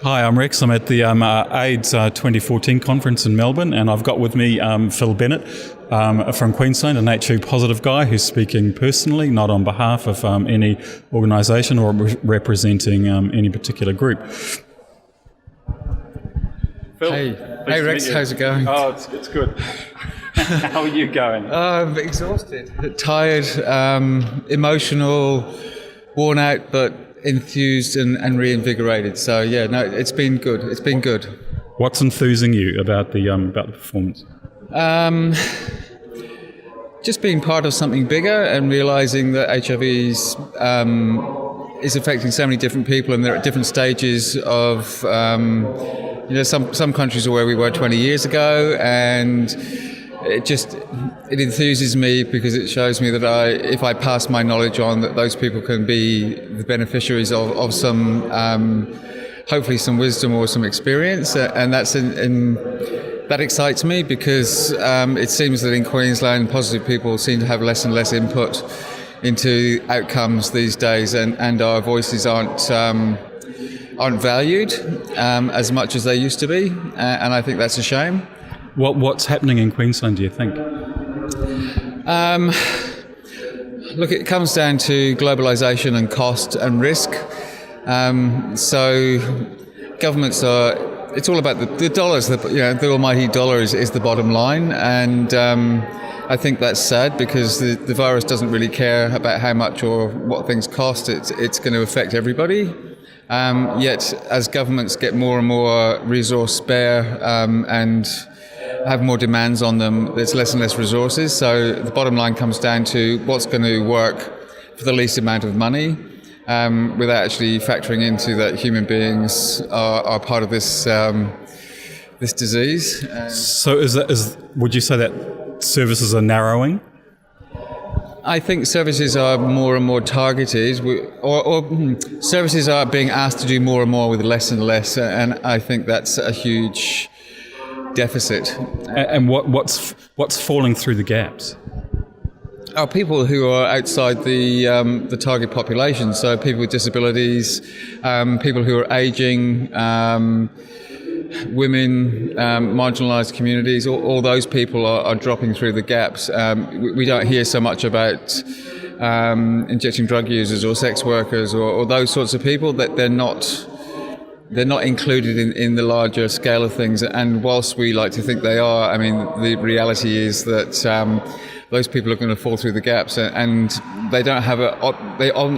Hi, I'm Rex. I'm at the AIDS 2014 conference in Melbourne, and I've got with me Phil Bennett from Queensland, an HIV positive guy who's speaking personally, not on behalf of any organisation or representing any particular group. Phil, hey Rex, how's it going? Oh, it's good. How are you going? I'm exhausted, tired, emotional, worn out, but enthused and reinvigorated. So yeah, no, it's been good. It's been good. What's enthusing you about the performance? Just being part of something bigger and realising that HIV is affecting so many different people, and they're at different stages of. Some countries are where we were 20 years ago, and it enthuses me because it shows me that if I pass my knowledge on, that those people can be the beneficiaries of some, hopefully some wisdom or some experience, and that excites me because it seems that in Queensland, positive people seem to have less and less input into outcomes these days, and our voices aren't valued as much as they used to be, and I think that's a shame. What's happening in Queensland, do you think? Look, it comes down to globalisation and cost and risk. So governments it's all about the dollars. The almighty dollar is the bottom line, and I think that's sad because the virus doesn't really care about how much or what things cost. It's going to affect everybody. Yet, as governments get more and more resource spare and have more demands on them, there's less and less resources. So the bottom line comes down to what's going to work for the least amount of money, without actually factoring into that human beings are part of this disease. So would you say that services are narrowing? I think services are more and more targeted, or services are being asked to do more and more with less and less, and I think that's a huge deficit. And what's falling through the gaps? Are people who are outside the target population, so people with disabilities, people who are ageing, women, marginalised communities, all those people are dropping through the gaps. We don't hear so much about injecting drug users or sex workers or those sorts of people, that they're not included in the larger scale of things. And whilst we like to think they are, I mean, the reality is that those people are going to fall through the gaps, and they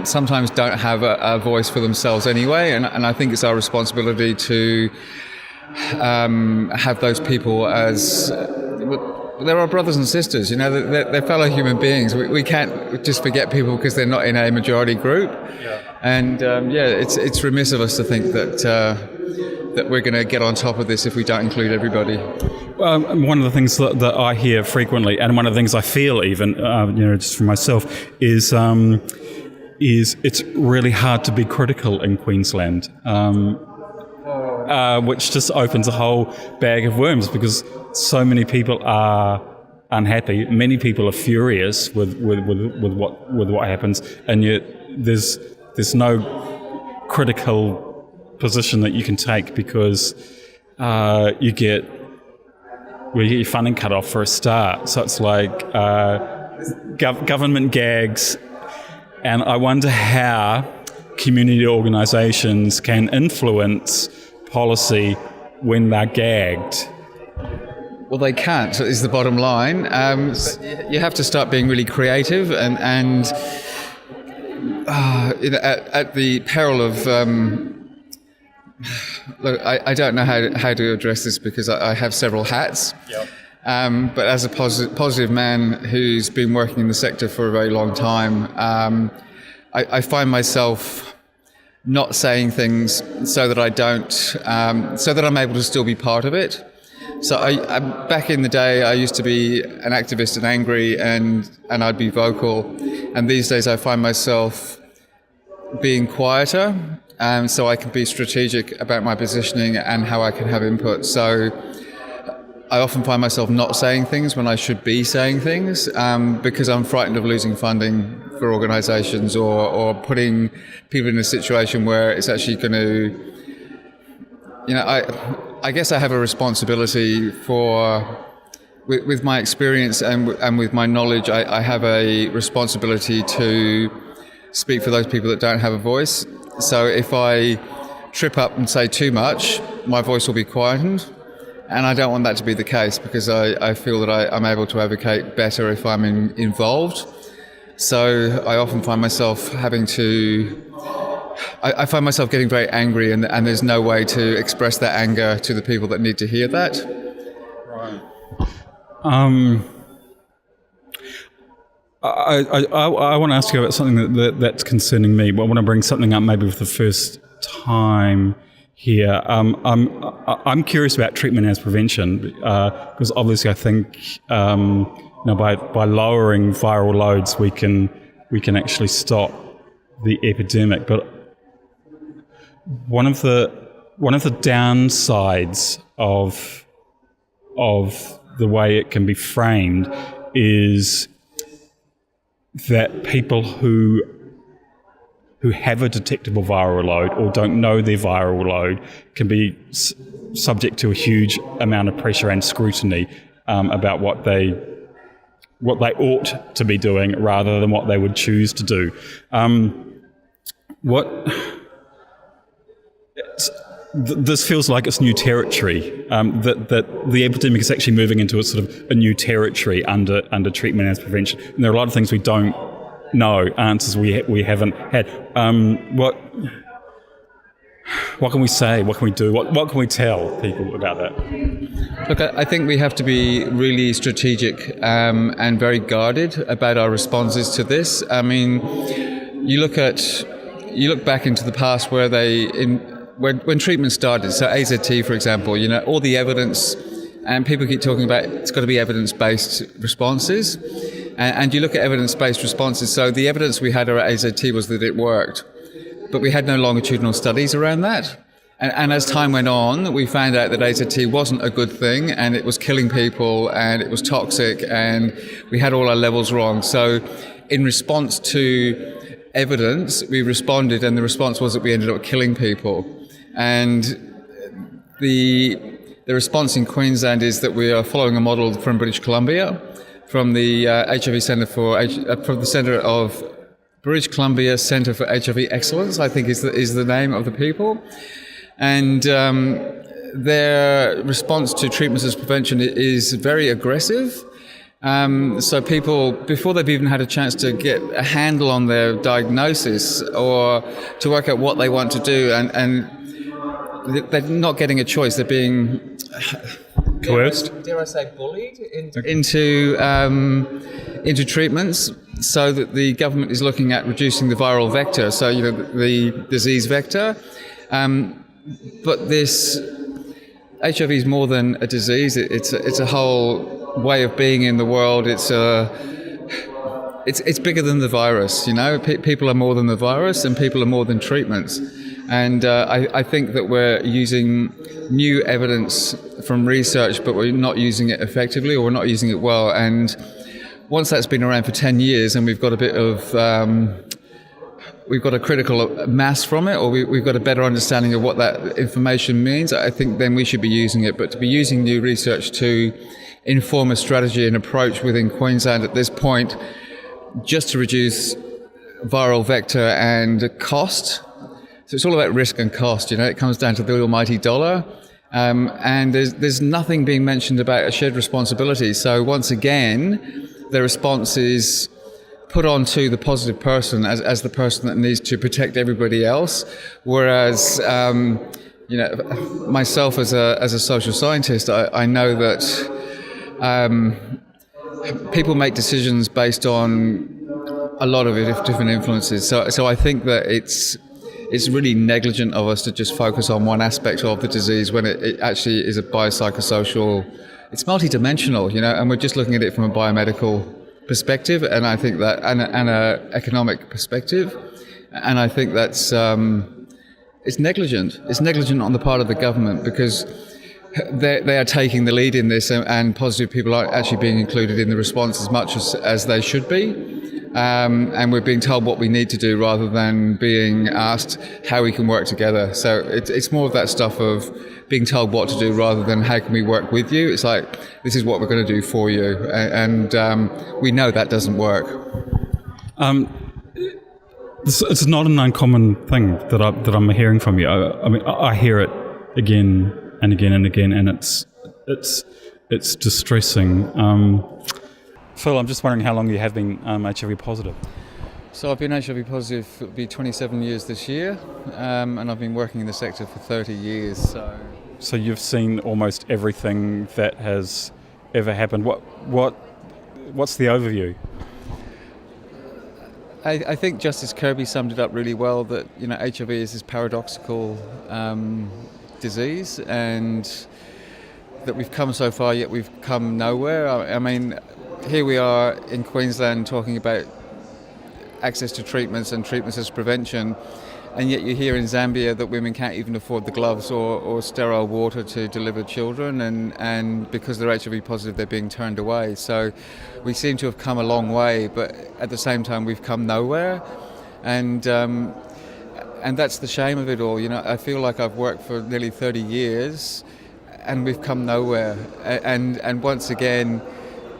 sometimes don't have a voice for themselves anyway. And I think it's our responsibility to have those people as they're our brothers and sisters, they're fellow human beings. We can't just forget people because they're not in a majority group. Yeah. And it's remiss of us to think that we're going to get on top of this if we don't include everybody. One of the things that I hear frequently, and one of the things I feel even, just for myself, is it's really hard to be critical in Queensland. Which just opens a whole bag of worms, because so many people are unhappy. Many people are furious with what happens, and yet there's no critical position that you can take, because you get your funding cut off for a start. So it's like government gags, and I wonder how community organisations can influence policy when they're gagged. Well, they can't, so is the bottom line. You have to start being really creative, and at the peril of look, I don't know how to address this, because I have several hats. Yep. But as a positive man who's been working in the sector for a very long time, I find myself not saying things so that I'm able to still be part of it. So I back in the day, I used to be an activist and angry, and I'd be vocal. And these days I find myself being quieter, so I can be strategic about my positioning and how I can have input. So I often find myself not saying things when I should be saying things, because I'm frightened of losing funding for organisations, or putting people in a situation where it's actually going to I guess I have a responsibility with my experience and with my knowledge, I have a responsibility to speak for those people that don't have a voice. So if I trip up and say too much, my voice will be quietened. And I don't want that to be the case, because I feel that I'm able to advocate better if I'm involved. So I often find myself I find myself getting very angry, and there's no way to express that anger to the people that need to hear that. Right. I want to ask you about something that's concerning me. But I want to bring something up maybe for the first time here. I'm curious about treatment as prevention, because obviously I think by lowering viral loads we can actually stop the epidemic. But one of the downsides of the way it can be framed is that people who have a detectable viral load or don't know their viral load can be subject to a huge amount of pressure and scrutiny about what they ought to be doing rather than what they would choose to do. This feels like it's new territory, that the epidemic is actually moving into a sort of a new territory under treatment as prevention. And there are a lot of things we don't know, answers we haven't had. What can we say? What can we do? What can we tell people about that? Look, I think we have to be really strategic and very guarded about our responses to this. I mean, you look back into the past where when treatment started, so AZT, for example, all the evidence, and people keep talking about it's got to be evidence-based responses, and you look at evidence-based responses, so the evidence we had around AZT was that it worked, but we had no longitudinal studies around that. And as time went on, we found out that AZT wasn't a good thing, and it was killing people, and it was toxic, and we had all our levels wrong. So in response to evidence, we responded, and the response was that we ended up killing people. And the response in Queensland is that we are following a model from British Columbia, from the HIV Centre from the Centre of British Columbia Centre for HIV Excellence, I think is the name of the people. And their response to treatments as prevention is very aggressive. So people, before they've even had a chance to get a handle on their diagnosis or to work out what they want to do, and they're not getting a choice. They're being coerced. Dare I say, bullied into treatments. So that the government is looking at reducing the viral vector, so the disease vector. But this HIV is more than a disease. It's a whole way of being in the world. It's bigger than the virus. People are more than the virus, and people are more than treatments. And I think that we're using new evidence from research, but we're not using it effectively, or we're not using it well. And once that's been around for 10 years, and we've got a bit of we've got a critical mass from it, or we've got a better understanding of what that information means, I think then we should be using it. But to be using new research to inform a strategy and approach within Queensland at this point, just to reduce viral vector and cost. So it's all about risk and cost, it comes down to the almighty dollar. And there's nothing being mentioned about a shared responsibility. So once again, the response is put onto the positive person as the person that needs to protect everybody else. Whereas, myself as a social scientist, I know that people make decisions based on a lot of different influences. So I think that it's really negligent of us to just focus on one aspect of the disease when it actually is a biopsychosocial. It's multidimensional, and we're just looking at it from a biomedical perspective, and I think that and a economic perspective, and I think that's it's negligent. It's negligent on the part of the government, because they are taking the lead in this, and positive people aren't actually being included in the response as much as they should be. and we're being told what we need to do rather than being asked how we can work together. So it's more of that stuff of being told what to do rather than how can we work with you. It's like, this is what we're going to do for you, and we know that doesn't work. It's not an uncommon thing that I'm hearing from you. I mean, I hear it again and again and again, and it's distressing. Phil, I'm just wondering how long you have been HIV positive. So I've been HIV positive, it'll be 27 years this year, and I've been working in the sector for 30 years. So you've seen almost everything that has ever happened. What's the overview? I think Justice Kirby summed it up really well, that HIV is this paradoxical disease, and that we've come so far yet we've come nowhere. I mean, here we are in Queensland talking about access to treatments and treatments as prevention, and yet you hear in Zambia that women can't even afford the gloves or sterile water to deliver children, and because they're HIV positive they're being turned away. So we seem to have come a long way, but at the same time we've come nowhere, and that's the shame of it all. I feel like I've worked for nearly 30 years and we've come nowhere, and once again,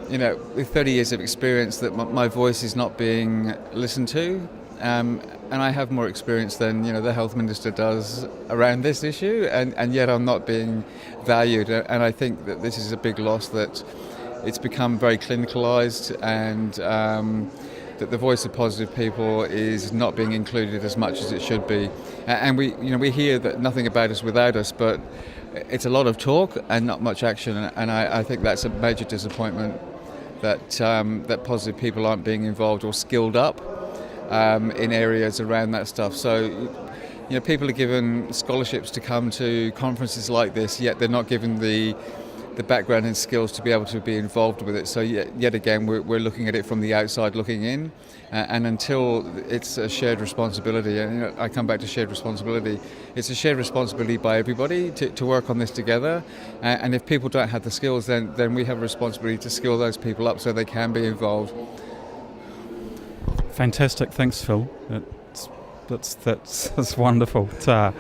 with 30 years of experience, that my voice is not being listened to. And I have more experience than the health minister does around this issue, and yet I'm not being valued. And I think that this is a big loss, that it's become very clinicalised, and that the voice of positive people is not being included as much as it should be. And we hear that nothing about us without us, but it's a lot of talk and not much action. And I think that's a major disappointment, that positive people aren't being involved or skilled up in areas around that stuff. So, people are given scholarships to come to conferences like this, yet they're not given the background and skills to be able to be involved with it. So yet again, we're looking at it from the outside looking in, and until it's a shared responsibility, and I come back to shared responsibility, it's a shared responsibility by everybody to work on this together, and if people don't have the skills, then we have a responsibility to skill those people up so they can be involved. Fantastic, thanks Phil. That's wonderful. Ta.